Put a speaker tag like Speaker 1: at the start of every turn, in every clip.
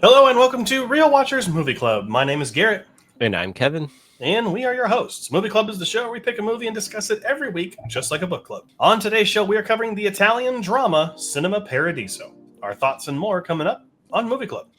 Speaker 1: Hello and welcome to Real Watchers Movie Club. My name is Garrett.
Speaker 2: And I'm Kevin.
Speaker 1: And we are your hosts. Movie Club is the show where we pick a movie and discuss it every week, just like a book club. On today's show, we are covering the Italian drama Cinema Paradiso. Our thoughts and more coming up on Movie Club.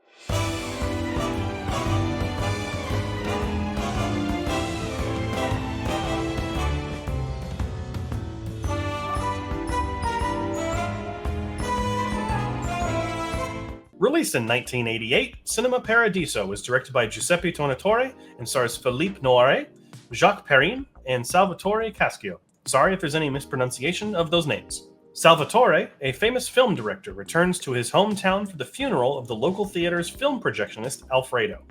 Speaker 1: Released in 1988, Cinema Paradiso was directed by Giuseppe Tornatore and stars Philippe Noiret, Jacques Perrin, and Salvatore Caschio. Sorry if there's any mispronunciation of those names. Salvatore, a famous film director, returns to his hometown for the funeral of the local theater's film projectionist, Alfredo.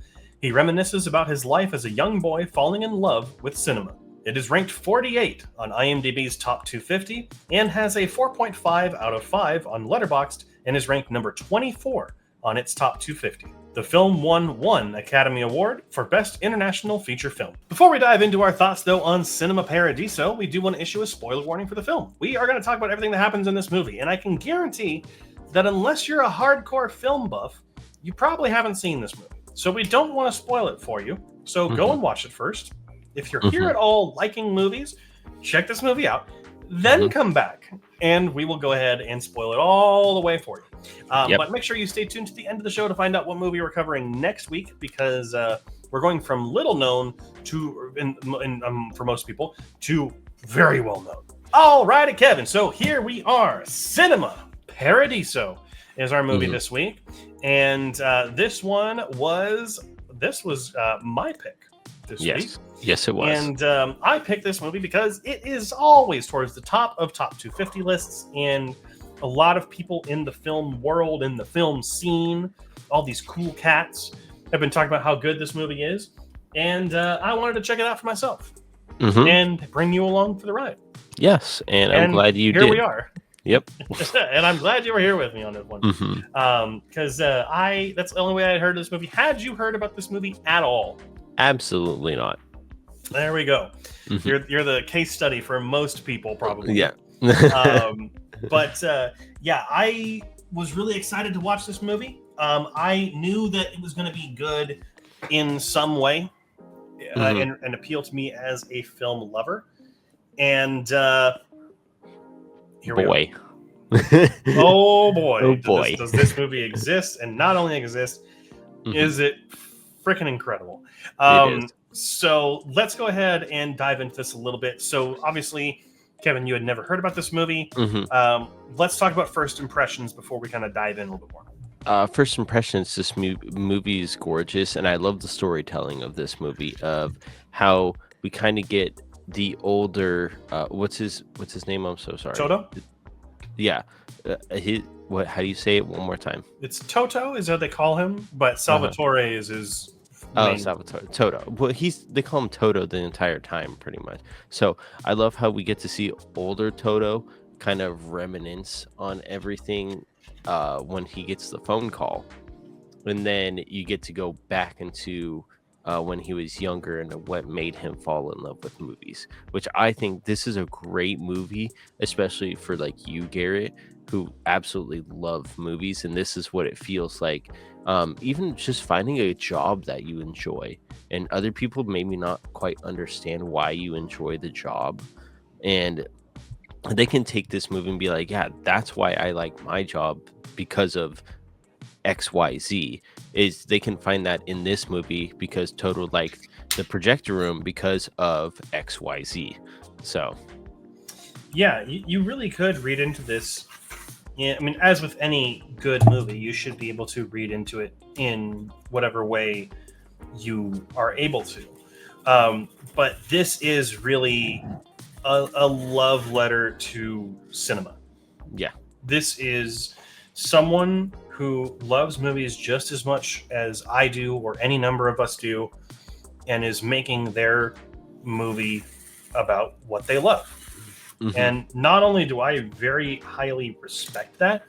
Speaker 1: He reminisces about his life as a young boy falling in love with cinema. It is ranked 48 on IMDb's Top 250 and has a 4.5 out of 5 on Letterboxd and is ranked number 24 on its Top 250. The film won one Academy Award for Best International Feature Film. Before we dive into our thoughts, though, on Cinema Paradiso, we do want to issue a spoiler warning for the film. We are going to talk about everything that happens in this movie, and I can guarantee that unless you're a hardcore film buff, you probably haven't seen this movie. So we don't want to spoil it for you, so go and watch it first. If you're here at all liking movies, check this movie out, then come back, and we will go ahead and spoil it all the way for you. But make sure you stay tuned to the end of the show to find out what movie we're covering next week, because we're going from little known to, for most people, to very well known. All righty, Kevin. So here we are. Cinema Paradiso is our movie this week, and this was my pick this week.
Speaker 2: Yes, it was.
Speaker 1: And I picked this movie because it is always towards the top of top 250 lists, and a lot of people in the film world, in the film scene, all these cool cats have been talking about how good this movie is, and I wanted to check it out for myself and bring you along for the ride.
Speaker 2: Yes, and I'm glad you did.
Speaker 1: Here we are.
Speaker 2: Yep.
Speaker 1: And I'm glad you were here with me on this one. Because that's the only way I had heard of this movie. Had you heard about this movie at all?
Speaker 2: Absolutely not.
Speaker 1: There we go. You're the case study for most people, probably.
Speaker 2: Yeah.
Speaker 1: But I was really excited to watch this movie. I knew that it was going to be good in some way and appeal to me as a film lover. And here we are. Oh boy. Does this movie exist? And not only exist, is it freaking incredible.
Speaker 2: It is.
Speaker 1: So let's go ahead and dive into this a little bit. So obviously, Kevin, you had never heard about this movie. Let's talk about first impressions before we kind of dive in a little bit more.
Speaker 2: First impressions, this movie is gorgeous, and I love the storytelling of this movie, of how we kind of get the older what's his name? I'm so sorry.
Speaker 1: Toto?
Speaker 2: Yeah. How do you say it one more time?
Speaker 1: It's Toto is how they call him, but Salvatore is his name.
Speaker 2: Salvatore. Toto. Well, they call him Toto the entire time, pretty much. So I love how we get to see older Toto kind of reminisce on everything when he gets the phone call. And then you get to go back into when he was younger and what made him fall in love with movies, which I think this is a great movie, especially for like you, Garrett, who absolutely love movies. And this is what it feels like. Even just finding a job that you enjoy, and other people maybe not quite understand why you enjoy the job, and they can take this movie and be like, yeah, that's why I like my job, because of XYZ. Is they can find that in this movie because Toto liked the projector room because of XYZ. So
Speaker 1: yeah, you really could read into this. Yeah, I mean, as with any good movie, you should be able to read into it in whatever way you are able to. But this is really a love letter to cinema.
Speaker 2: Yeah.
Speaker 1: This is someone who loves movies just as much as I do, or any number of us do, and is making their movie about what they love. And not only do I very highly respect that,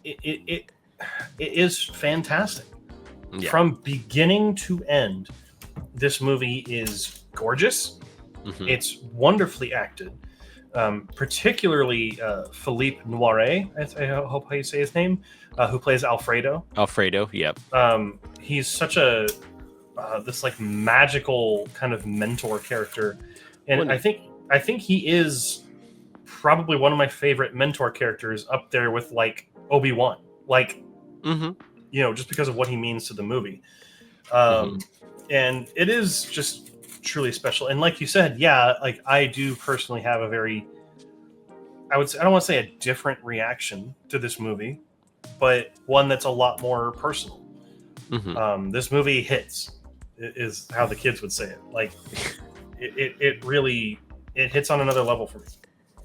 Speaker 1: it is fantastic. Yeah. From beginning to end, this movie is gorgeous. It's wonderfully acted. particularly Philippe Noiret, I hope how you say his name, who plays Alfredo.
Speaker 2: Alfredo, yep.
Speaker 1: He's such a this like magical kind of mentor character, and I think he is probably one of my favorite mentor characters, up there with like Obi-Wan, like just because of what he means to the movie. And it is just truly special. And like you said, yeah, like I do personally have a very, I don't want to say a different reaction to this movie, but one that's a lot more personal. This movie hits, is how the kids would say it. Like it really hits on another level for me.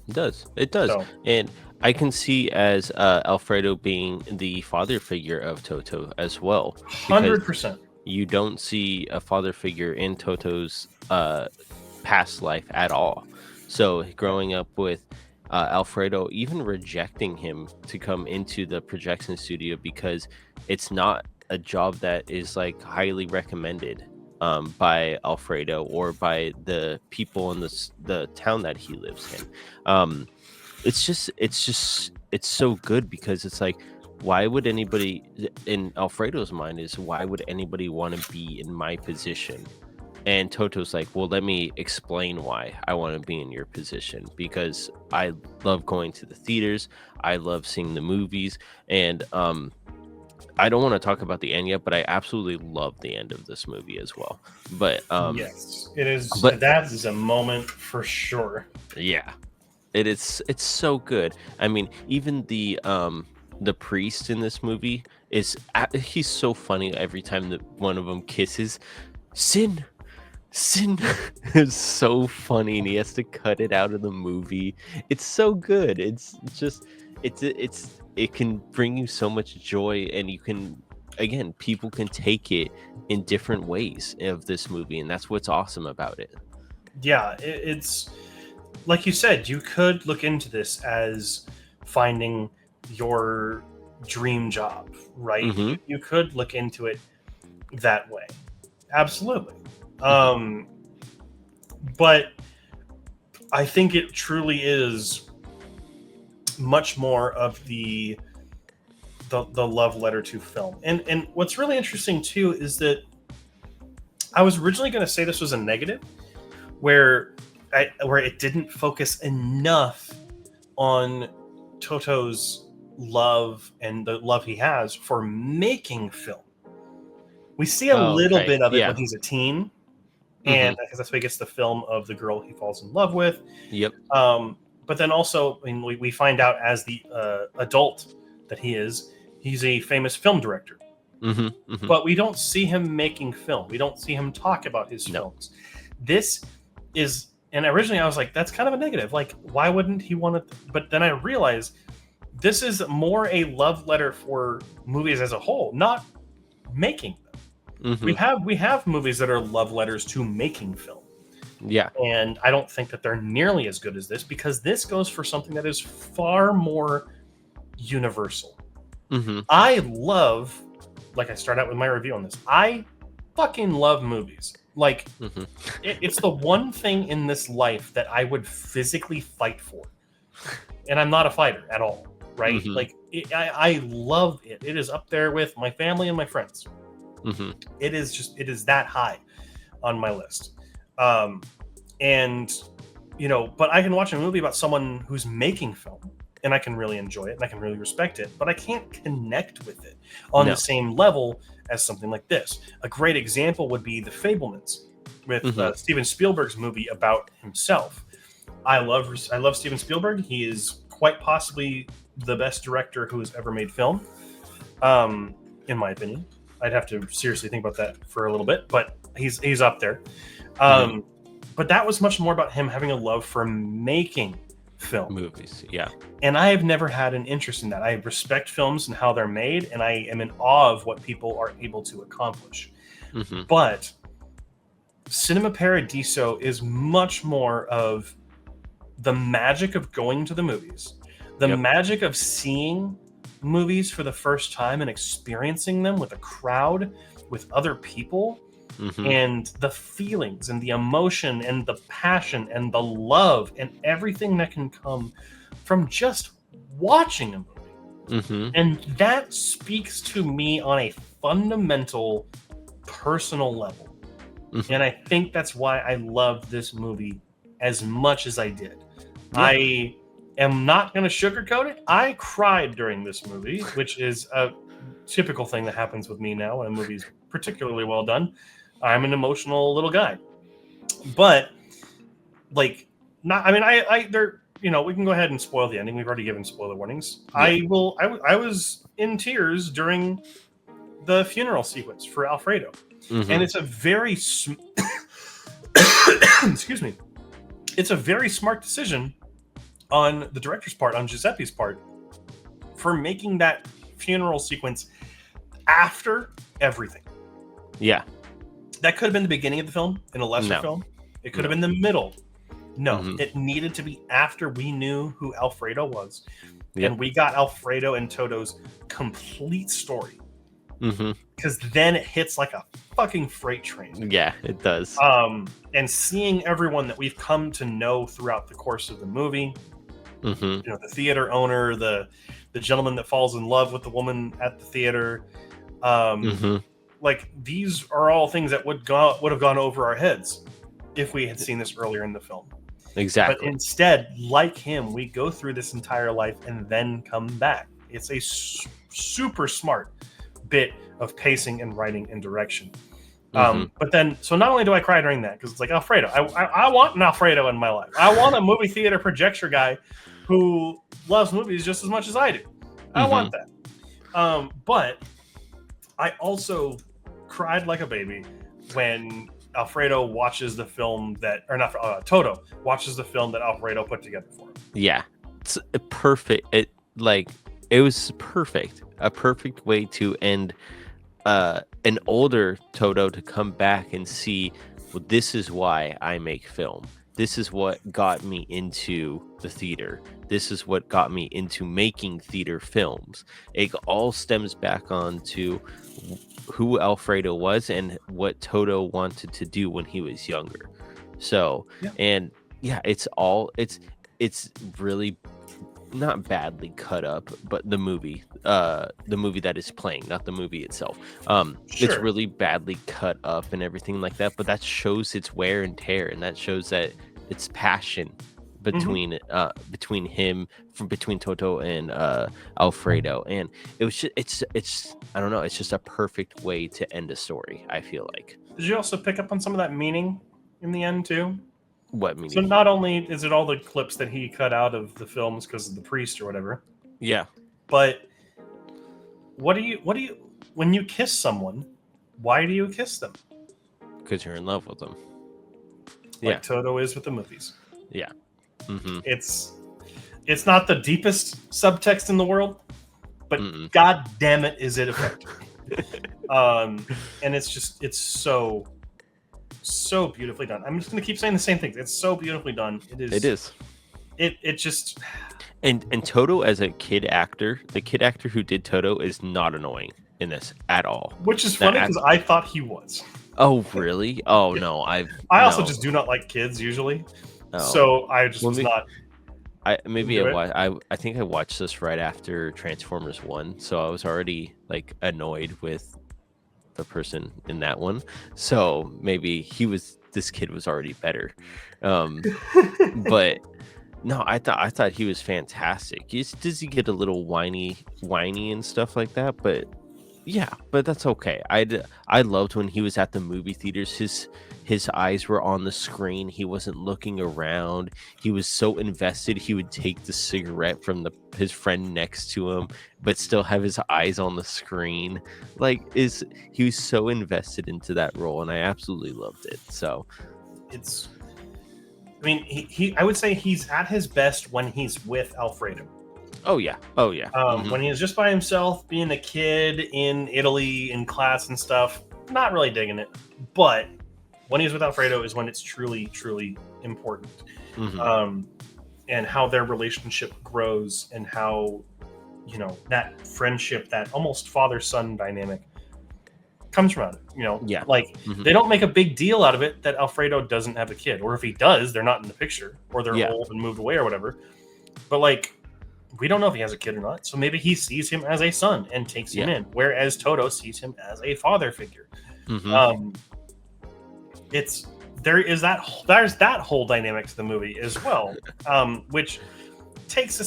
Speaker 2: It does. So, and I can see as Alfredo being the father figure of Toto as well.
Speaker 1: 100%.
Speaker 2: You don't see a father figure in Toto's past life at all. So growing up with Alfredo, even rejecting him to come into the Projectin studio because it's not a job that is like highly recommended by Alfredo or by the people in the town that he lives in. It's so good because it's like, why would anybody, in Alfredo's mind, is why would anybody want to be in my position? And Toto's like, well, let me explain why I want to be in your position, because I love going to the theaters, I love seeing the movies, and I don't want to talk about the end yet, but I absolutely love the end of this movie as well. But
Speaker 1: yes, it is. But that is a moment for sure.
Speaker 2: Yeah, it's so good. I mean, even the priest in this movie he's so funny every time that one of them kisses. Sin is so funny, and he has to cut it out of the movie. It's so good. It's just it can bring you so much joy, and you can, again, people can take it in different ways of this movie, and that's what's awesome about it.
Speaker 1: Yeah, it's like you said, you could look into this as finding your dream job, right? You could look into it that way. Absolutely. But I think it truly is much more of the love letter to film. And what's really interesting too is that I was originally going to say this was a negative, where it didn't focus enough on Toto's love and the love he has for making film. We see a little bit of it when he's a teen, and because that's why he gets the film of the girl he falls in love with.
Speaker 2: Yep.
Speaker 1: But then also, I mean, we find out as the adult that he's a famous film director. But we don't see him making film. We don't see him talk about his films. This is, and originally I was like, that's kind of a negative. Like, why wouldn't he want to? But then I realized this is more a love letter for movies as a whole, not making them. We have movies that are love letters to making film.
Speaker 2: Yeah.
Speaker 1: And I don't think that they're nearly as good as this, because this goes for something that is far more universal. I love, like I start out with my review on this, I fucking love movies. Like, it's the one thing in this life that I would physically fight for. And I'm not a fighter at all, right? Like, I love it. It is up there with my family and my friends. It is that high on my list. And, but I can watch a movie about someone who's making film, and I can really enjoy it, and I can really respect it, but I can't connect with it on the same level as something like this. A great example would be The Fabelmans, with Steven Spielberg's movie about himself. I love Steven Spielberg. He is quite possibly the best director who has ever made film, in my opinion. I'd have to seriously think about that for a little bit, but he's up there. But that was much more about him having a love for making film.
Speaker 2: Movies, yeah.
Speaker 1: And I have never had an interest in that. I respect films and how they're made, and I am in awe of what people are able to accomplish. But Cinema Paradiso is much more of the magic of going to the movies, the magic of seeing movies for the first time and experiencing them with a crowd, with other people,
Speaker 2: Mm-hmm.
Speaker 1: and the feelings and the emotion and the passion and the love and everything that can come from just watching a movie.
Speaker 2: Mm-hmm.
Speaker 1: And that speaks to me on a fundamental personal level.
Speaker 2: Mm-hmm.
Speaker 1: And I think that's why I loved this movie as much as I did.
Speaker 2: Yeah.
Speaker 1: I am not going to sugarcoat it. I cried during this movie, which is a typical thing that happens with me now when a movie's particularly well done. I'm an emotional little guy. But like not I mean I there we can go ahead and spoil the ending. We've already given spoiler warnings.
Speaker 2: Yeah.
Speaker 1: I was in tears during the funeral sequence for Alfredo.
Speaker 2: Mm-hmm.
Speaker 1: And it's a very excuse me. It's a very smart decision on the director's part, on Giuseppe's part, for making that funeral sequence after everything.
Speaker 2: Yeah.
Speaker 1: That could have been the beginning of the film in a lesser film. It could have been the middle. No, it needed to be after we knew who Alfredo was. Yep. And we got Alfredo and Toto's complete story. Because then it hits like a fucking freight train.
Speaker 2: Yeah, it does.
Speaker 1: And seeing everyone that we've come to know throughout the course of the movie, the theater owner, the gentleman that falls in love with the woman at the theater, like these are all things that would have gone over our heads if we had seen this earlier in the film.
Speaker 2: Exactly.
Speaker 1: But instead, like him, we go through this entire life and then come back. It's a super smart bit of pacing and writing and direction. But then, so not only do I cry during that, because it's like Alfredo, I want an Alfredo in my life. I want a movie theater projector guy who loves movies just as much as I do. I want that. But I also cried like a baby when Alfredo watches the film Toto watches the film that Alfredo put together for him.
Speaker 2: Yeah, it's perfect. It was perfect. A perfect way to end an older Toto to come back and see, well, this is why I make film. This is what got me into the theater. This is what got me into making theater films. It all stems back on to who Alfredo was and what Toto wanted to do when he was younger. So, and yeah, it's really not badly cut up, but the movie that is playing, not the movie itself. It's really badly cut up and everything like that, but that shows its wear and tear, and that shows that it's passion between between Toto and Alfredo, and it was just, it's I don't know, it's just a perfect way to end a story, I feel like.
Speaker 1: Did you also pick up on some of that meaning in the end too?
Speaker 2: What meaning?
Speaker 1: So not only is it all the clips that he cut out of the films because of the priest or whatever, but what do you when you kiss someone, why do you kiss them?
Speaker 2: Because you're in love with them.
Speaker 1: Like Toto is with the movies.
Speaker 2: Yeah.
Speaker 1: It's not the deepest subtext in the world, but god damn it, is it effective. And it's so beautifully done. I'm just gonna keep saying the same things. It's so beautifully done. It is. It just
Speaker 2: and Toto as a kid actor, the kid actor who did Toto is not annoying in this at all.
Speaker 1: Which is funny because I thought he was.
Speaker 2: Oh really? Oh no, I
Speaker 1: also just do not like kids usually. So I just was not.
Speaker 2: I think I watched this right after Transformers 1, so I was already like annoyed with the person in that one. So maybe this kid was already better. But no, I thought he was fantastic. Does he get a little whiny and stuff like that? But yeah, but that's okay. I loved when he was at the movie theaters. His eyes were on the screen. He wasn't looking around. He was so invested. He would take the cigarette from his friend next to him, but still have his eyes on the screen. He was so invested into that role, and I absolutely loved it. So,
Speaker 1: I would say he's at his best when he's with Alfredo.
Speaker 2: Oh yeah.
Speaker 1: When he was just by himself, being a kid in Italy in class and stuff, not really digging it. But when he's with Alfredo is when it's truly, truly important. And how their relationship grows and how, that friendship, that almost father-son dynamic comes from it.
Speaker 2: Yeah.
Speaker 1: Like they don't make a big deal out of it that Alfredo doesn't have a kid, or if he does, they're not in the picture, or they're old and moved away or whatever. But like, we don't know if he has a kid or not. So maybe he sees him as a son and takes him in, whereas Toto sees him as a father figure. There's that whole dynamic to the movie as well, which takes a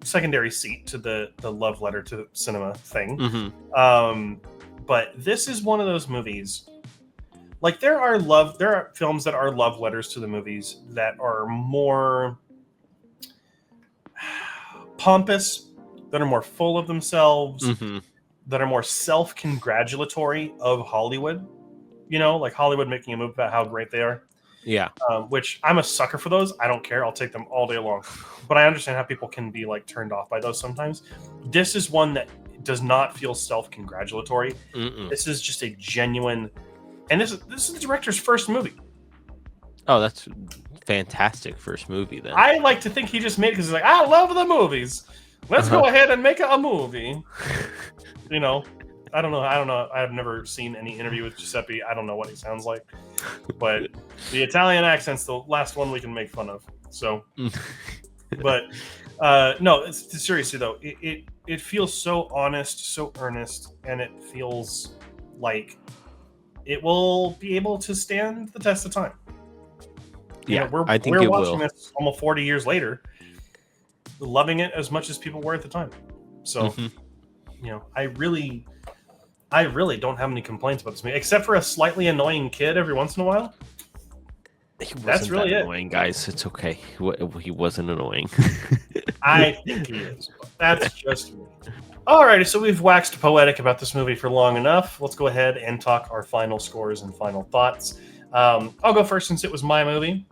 Speaker 1: secondary seat to the love letter to cinema thing. But this is one of those movies. Like there are films that are love letters to the movies that are more pompous, that are more full of themselves, that are more self-congratulatory of Hollywood. Like Hollywood making a movie about how great they are.
Speaker 2: Yeah.
Speaker 1: Which I'm a sucker for those. I don't care. I'll take them all day long. But I understand how people can be like turned off by those sometimes. This is one that does not feel self-congratulatory. This is just a genuine, and this is the director's first movie.
Speaker 2: Oh, that's fantastic first movie then.
Speaker 1: I like to think he just made it because he's like, I love the movies. Let's go ahead and make a movie. I don't know. I've never seen any interview with Giuseppe. I don't know what he sounds like. But the Italian accent's the last one we can make fun of. So, but no, seriously though, it feels so honest, so earnest, and it feels like it will be able to stand the test of time.
Speaker 2: I think
Speaker 1: we're
Speaker 2: it
Speaker 1: watching
Speaker 2: will.
Speaker 1: this almost 40 years later, loving it as much as people were at the time. So, I really don't have any complaints about this movie, except for a slightly annoying kid every once in a while. That's really it.
Speaker 2: Annoying, guys. It's okay. He wasn't annoying.
Speaker 1: I think he is. But that's just me. Alrighty, so we've waxed poetic about this movie for long enough. Let's go ahead and talk our final scores and final thoughts. I'll go first since it was my movie.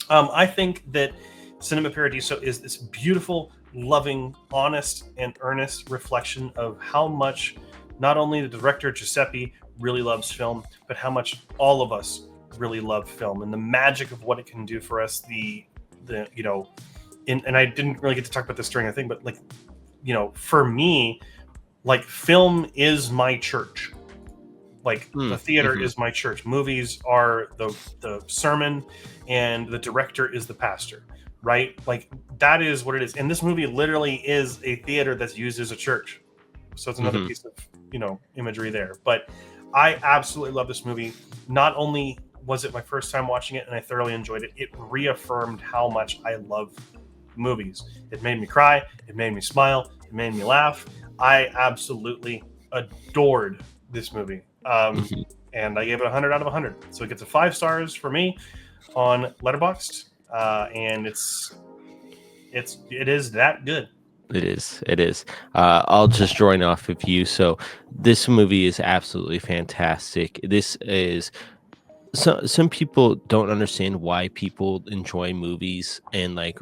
Speaker 1: I think that Cinema Paradiso is this beautiful, loving, honest, and earnest reflection of how much not only the director Giuseppe really loves film, but how much all of us really love film and the magic of what it can do for us. And I didn't really get to talk about this during the thing, but for me, like film is my church. Like the theater is my church. Movies are the sermon, and the director is the pastor, right? Like that is what it is. And this movie literally is a theater that's used as a church. So it's another piece of imagery there. But I absolutely love this movie. Not only was it my first time watching it and I thoroughly enjoyed it, it reaffirmed how much I love movies. It made me cry. It made me smile. It made me laugh. I absolutely adored this movie. And I gave it 100 out of 100. So it gets a 5 stars for me on Letterboxd. And it is that good.
Speaker 2: It is. I'll just join off of you. So this movie is absolutely fantastic. This is some people don't understand why people enjoy movies and like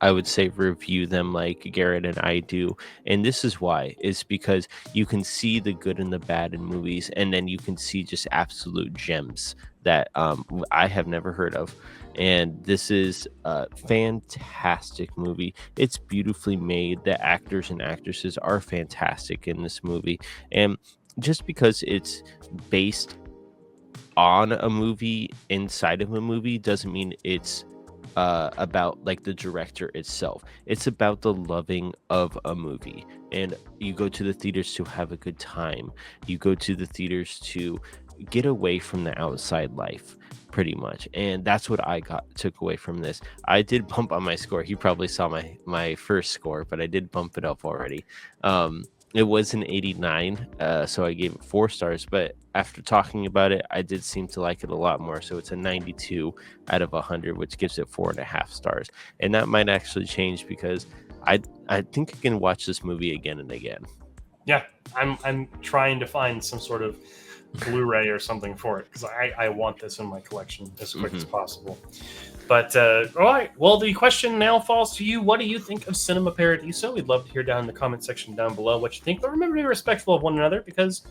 Speaker 2: I would say review them like Garrett and I do. And this is why. It's because you can see the good and the bad in movies, and then you can see just absolute gems that I have never heard of. And this is a fantastic movie. It's beautifully made. The actors and actresses are fantastic in this movie. And just because it's based on a movie inside of a movie doesn't mean it's about like the director itself. It's about the loving of a tomovie. And you go to the theaters to have a good time. You go to the theaters to get away from the outside life, pretty much. And that's what I took away from this. I did bump on my score. You probably saw my first score, but I did bump it up already. It was an 89, so I gave it 4 stars. But after talking about it, I did seem to like it a lot more. So it's a 92 out of 100, which gives it 4.5 stars. And that might actually change because I think I can watch this movie again and again.
Speaker 1: Yeah, I'm trying to find some sort of Blu-ray or something for it because I want this in my collection as quick as possible. But all right, well, the question now falls to you. What do you think of Cinema Paradiso? We'd love to hear down in the comment section down below what you think. But remember to be respectful of one another because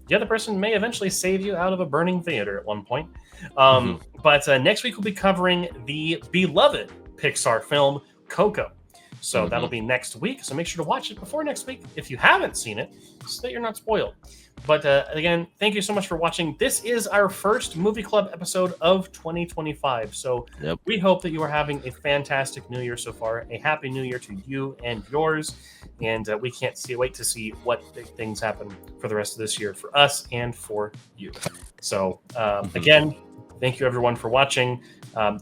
Speaker 1: the other person may eventually save you out of a burning theater at one point. But next week we'll be covering the beloved Pixar film Coco. So that'll be next week. So make sure to watch it before next week if you haven't seen it, so that you're not spoiled. But again, thank you so much for watching. This is our first movie club episode of 2025. So we hope that you are having a fantastic new year so far. A happy new year to you and yours. And we can't wait to see what big things happen for the rest of this year for us and for you. So again, thank you everyone for watching.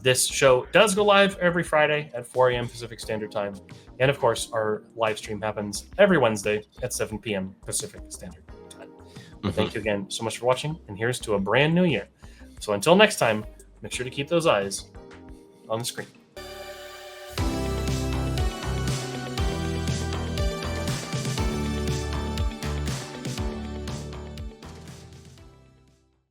Speaker 1: This show does go live every Friday at 4 a.m. Pacific Standard Time. And of course, our live stream happens every Wednesday at 7 p.m. Pacific Standard Time. But thank you again so much for watching. And here's to a brand new year. So until next time, make sure to keep those eyes on the screen.